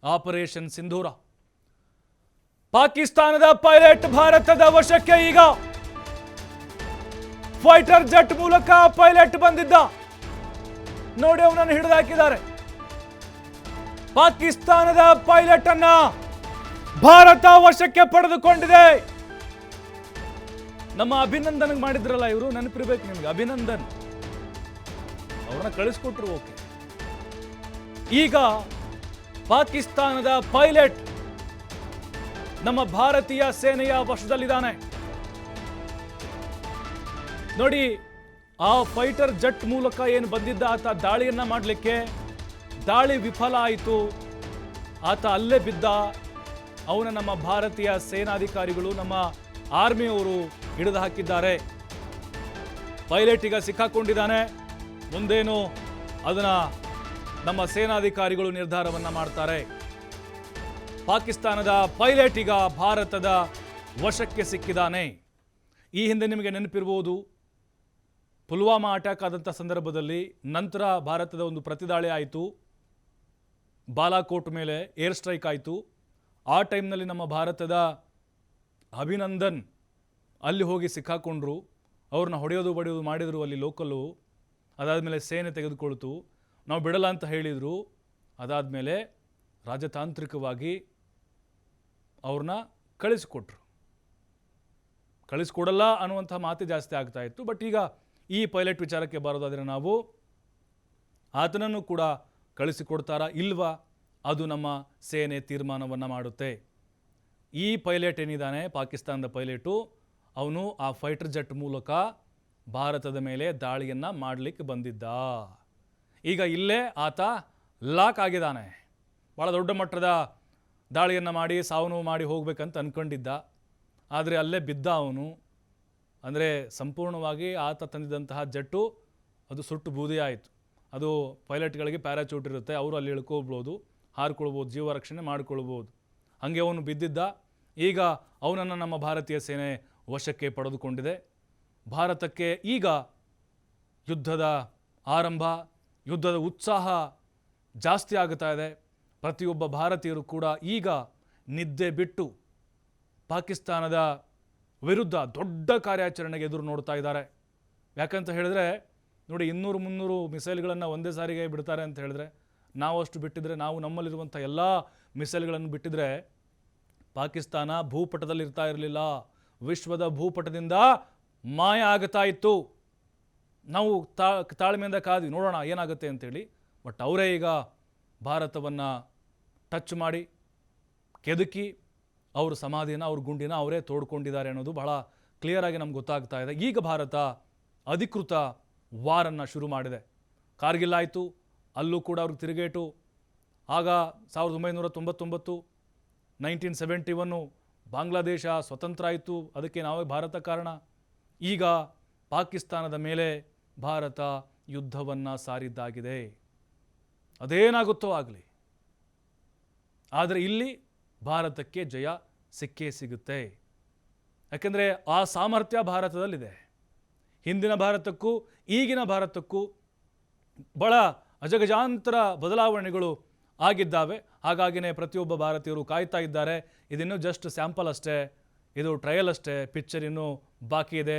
Operation ಸಿಂಧೂರ. ಪಾಕಿಸ್ತಾನದ pilot ಭಾರತದ ವಶಕ್ಕೆ. ಈಗ ಫೈಟರ್ ಜೆಟ್ ಮೂಲಕ ಪೈಲಟ್ ಬಂದಿದ್ದ ನೋಡಿ, ಅವನನ್ನು ಹಿಡಿದಾಕಿದ್ದಾರೆ. ಪಾಕಿಸ್ತಾನದ ಪೈಲಟ್ ಅನ್ನ ಭಾರತ ವಶಕ್ಕೆ ಪಡೆದುಕೊಂಡಿದೆ. ನಮ್ಮ ಅಭಿನಂದನ್ ಮಾಡಿದ್ರಲ್ಲ ಇವರು, ನೆನಪಿರ್ಬೇಕು ನಿಮ್ಗೆ, ಅಭಿನಂದನ್ ಅವ್ರನ್ನ ಕಳಿಸ್ಕೊಟ್ರು. ಓಕೆ, ಈಗ ಪಾಕಿಸ್ತಾನದ ಪೈಲಟ್ ನಮ್ಮ ಭಾರತೀಯ ಸೇನೆಯ ವಶದಲ್ಲಿದ್ದಾನೆ. ನೋಡಿ, ಆ ಫೈಟರ್ ಜೆಟ್ ಮೂಲಕ ಏನು ಬಂದಿದ್ದ ಆತ ದಾಳಿಯನ್ನ ಮಾಡಲಿಕ್ಕೆ, ದಾಳಿ ವಿಫಲ ಆಯಿತು. ಆತ ಅಲ್ಲೇ ಬಿದ್ದ. ಅವನ ನಮ್ಮ ಭಾರತೀಯ ಸೇನಾಧಿಕಾರಿಗಳು, ನಮ್ಮ ಆರ್ಮಿಯವರು ಹಿಡಿದು ಹಾಕಿದ್ದಾರೆ. ಪೈಲಟ್ ಈಗ ಸಿಕ್ಕಾಕೊಂಡಿದ್ದಾನೆ. ಮುಂದೇನು ಅದನ್ನ ನಮ್ಮ ಸೇನಾಧಿಕಾರಿಗಳು ನಿರ್ಧಾರವನ್ನ ಮಾಡ್ತಾರೆ. ಪಾಕಿಸ್ತಾನದ ಪೈಲಟ್ ಈಗ ಭಾರತದ ವಶಕ್ಕೆ ಸಿಕ್ಕಿದ್ದಾನೆ. ಈ ಹಿಂದೆ ನಿಮಗೆ ನೆನಪಿರ್ಬೋದು, ಪುಲ್ವಾಮಾ ಅಟ್ಯಾಕ್ ಆದಂಥ ಸಂದರ್ಭದಲ್ಲಿ ನಂತರ ಭಾರತದ ಒಂದು ಪ್ರತಿದಾಳಿ ಆಯಿತು. ಬಾಲಾಕೋಟ್ ಮೇಲೆ ಏರ್ ಸ್ಟ್ರೈಕ್ ಆಯಿತು. ಆ ಟೈಮ್ನಲ್ಲಿ ನಮ್ಮ ಭಾರತದ ಅಭಿನಂದನ್ ಅಲ್ಲಿ ಹೋಗಿ ಸಿಕ್ಕಾಕೊಂಡ್ರು. ಅವ್ರನ್ನ ಹೊಡೆಯೋದು ಬಡಿಯೋದು ಮಾಡಿದರು ಅಲ್ಲಿ ಲೋಕಲ್ಲು. ಅದಾದಮೇಲೆ ಸೇನೆ ತೆಗೆದುಕೊಳ್ತು. ನಾವು ಬಿಡಲ್ಲ ಅಂತ ಹೇಳಿದರು. ಅದಾದಮೇಲೆ ರಾಜತಾಂತ್ರಿಕವಾಗಿ ಅವ್ರನ್ನ ಕಳಿಸಿಕೊಟ್ರು. ಕಳಿಸ್ಕೊಡಲ್ಲ ಅನ್ನುವಂಥ ಮಾತು ಜಾಸ್ತಿ ಆಗ್ತಾ ಇತ್ತು. ಬಟ್ ಈಗ ಈ ಪೈಲಟ್ ವಿಚಾರಕ್ಕೆ ಬರೋದಾದರೆ ನಾವು ಆತನನ್ನು ಕೂಡ ಕಳಿಸಿಕೊಡ್ತಾರಾ ಇಲ್ವಾ, ಅದು ನಮ್ಮ ಸೇನೆ ತೀರ್ಮಾನವನ್ನು ಮಾಡುತ್ತೆ. ಈ ಪೈಲಟ್ ಏನಿದ್ದಾನೆ, ಪಾಕಿಸ್ತಾನದ ಪೈಲಟು, ಅವನು ಆ ಫೈಟರ್ ಜೆಟ್ ಮೂಲಕ ಭಾರತದ ಮೇಲೆ ದಾಳಿಯನ್ನು ಮಾಡಲಿಕ್ಕೆ ಬಂದಿದ್ದ. ಈಗ ಇಲ್ಲೇ ಆತ ಲಾಕ್ ಆಗಿದ್ದಾನೆ. ಭಾಳ ದೊಡ್ಡ ಮಟ್ಟದ ದಾಳಿಯನ್ನು ಮಾಡಿ ಸಾವು ನೋವು ಮಾಡಿ ಹೋಗ್ಬೇಕಂತ ಅಂದ್ಕೊಂಡಿದ್ದ. ಆದರೆ ಅಲ್ಲೇ ಬಿದ್ದ ಅವನು. ಅಂದರೆ ಸಂಪೂರ್ಣವಾಗಿ ಆತ ತಂದಿದ್ದಂತಹ ಜೆಟ್ಟು ಅದು ಸುಟ್ಟು ಬೂದಿ ಆಯಿತು. ಅದು ಪೈಲಟ್ಗಳಿಗೆ ಪ್ಯಾರಾಚೂಟ್ ಇರುತ್ತೆ, ಅವರು ಅಲ್ಲಿ ಇಳ್ಕೊಳ್ಬೋದು, ಹಾರಿಕೊಳ್ಬೋದು, ಜೀವ ರಕ್ಷಣೆ ಮಾಡಿಕೊಳ್ಬೋದು. ಹಾಗೆ ಅವನು ಬಿದ್ದಿದ್ದ. ಈಗ ಅವನನ್ನು ನಮ್ಮ ಭಾರತೀಯ ಸೇನೆ ವಶಕ್ಕೆ ಪಡೆದುಕೊಂಡಿದೆ. ಭಾರತಕ್ಕೆ ಈಗ ಯುದ್ಧದ ಆರಂಭ, ಯುದ್ಧದ ಉತ್ಸಾಹ ಜಾಸ್ತಿ ಆಗುತ್ತಾ ಇದೆ. ಪ್ರತಿಯೊಬ್ಬ ಭಾರತೀಯರು ಕೂಡ ಈಗ ನಿದ್ದೆ ಬಿಟ್ಟು ಪಾಕಿಸ್ತಾನದ ವಿರುದ್ಧ ದೊಡ್ಡ ಕಾರ್ಯಾಚರಣೆಗೆ ಎದುರು ನೋಡ್ತಾ ಇದ್ದಾರೆ. ಯಾಕಂತ ಹೇಳಿದ್ರೆ ನೋಡಿ, 200-300 ಮಿಸೈಲ್ಗಳನ್ನು ಒಂದೇ ಸಾರಿಗೆ ಬಿಡ್ತಾರೆ ಅಂತ ಹೇಳಿದ್ರೆ, ನಾವು ಅಷ್ಟು ಬಿಟ್ಟಿದ್ರೆ, ನಾವು ನಮ್ಮಲ್ಲಿರುವಂಥ ಎಲ್ಲ ಮಿಸೈಲ್ಗಳನ್ನು ಬಿಟ್ಟಿದ್ರೆ ಪಾಕಿಸ್ತಾನ ಭೂಪಟದಲ್ಲಿ ಇರ್ತಾ ಇರಲಿಲ್ಲ, ವಿಶ್ವದ ಭೂಪಟದಿಂದ ಮಾಯ ಆಗುತ್ತಾ ಇತ್ತು. ನಾವು ತಾಳ್ಮೆಯಿಂದ ಕಾದ್ವಿ, ನೋಡೋಣ ಏನಾಗುತ್ತೆ ಅಂತೇಳಿ. ಬಟ್ ಅವರೇ ಈಗ ಭಾರತವನ್ನು ಟಚ್ ಮಾಡಿ ಕೆದಕಿ ಅವ್ರ ಸಮಾಧಿನ, ಅವ್ರ ಗುಂಡಿನ ಅವರೇ ತೋಡ್ಕೊಂಡಿದ್ದಾರೆ ಅನ್ನೋದು ಬಹಳ ಕ್ಲಿಯರಾಗಿ ನಮ್ಗೆ ಗೊತ್ತಾಗ್ತಾ ಇದೆ. ಈಗ ಭಾರತ ಅಧಿಕೃತ ವಾರನ್ನು ಶುರು ಮಾಡಿದೆ. ಕಾರ್ಗಿಲ್ ಆಯಿತು, ಅಲ್ಲೂ ಕೂಡ ಅವ್ರಿಗೆ ತಿರುಗೇಟು. ಆಗ 1999, 1971 ಬಾಂಗ್ಲಾದೇಶ ಸ್ವತಂತ್ರ ಆಯಿತು, ಅದಕ್ಕೆ ನಾವೇ ಭಾರತ ಕಾರಣ. ಈಗ ಪಾಕಿಸ್ತಾನದ ಮೇಲೆ ಭಾರತ ಯುದ್ಧವನ್ನು ಸಾರಿದ್ದಾಗಿದೆ. ಅದೇನಾಗುತ್ತೋ ಆಗಲಿ, ಆದರೆ ಇಲ್ಲಿ ಭಾರತಕ್ಕೆ ಜಯ ಸಿಕ್ಕೇ ಸಿಗುತ್ತೆ. ಯಾಕೆಂದರೆ ಆ ಸಾಮರ್ಥ್ಯ ಭಾರತದಲ್ಲಿದೆ. ಹಿಂದಿನ ಭಾರತಕ್ಕೂ ಈಗಿನ ಭಾರತಕ್ಕೂ ಬಹಳ ಅಜಗಜಾಂತರ ಬದಲಾವಣೆಗಳು ಆಗಿದ್ದಾವೆ. ಹಾಗಾಗಿನೇ ಪ್ರತಿಯೊಬ್ಬ ಭಾರತೀಯರು ಕಾಯ್ತಾ ಇದ್ದಾರೆ. ಇದಿನ್ನೂ ಜಸ್ಟ್ ಸ್ಯಾಂಪಲ್ ಅಷ್ಟೇ, ಇದು ಟ್ರಯಲ್ ಅಷ್ಟೇ, ಪಿಕ್ಚರ್ ಇನ್ನೂ ಬಾಕಿ ಇದೆ.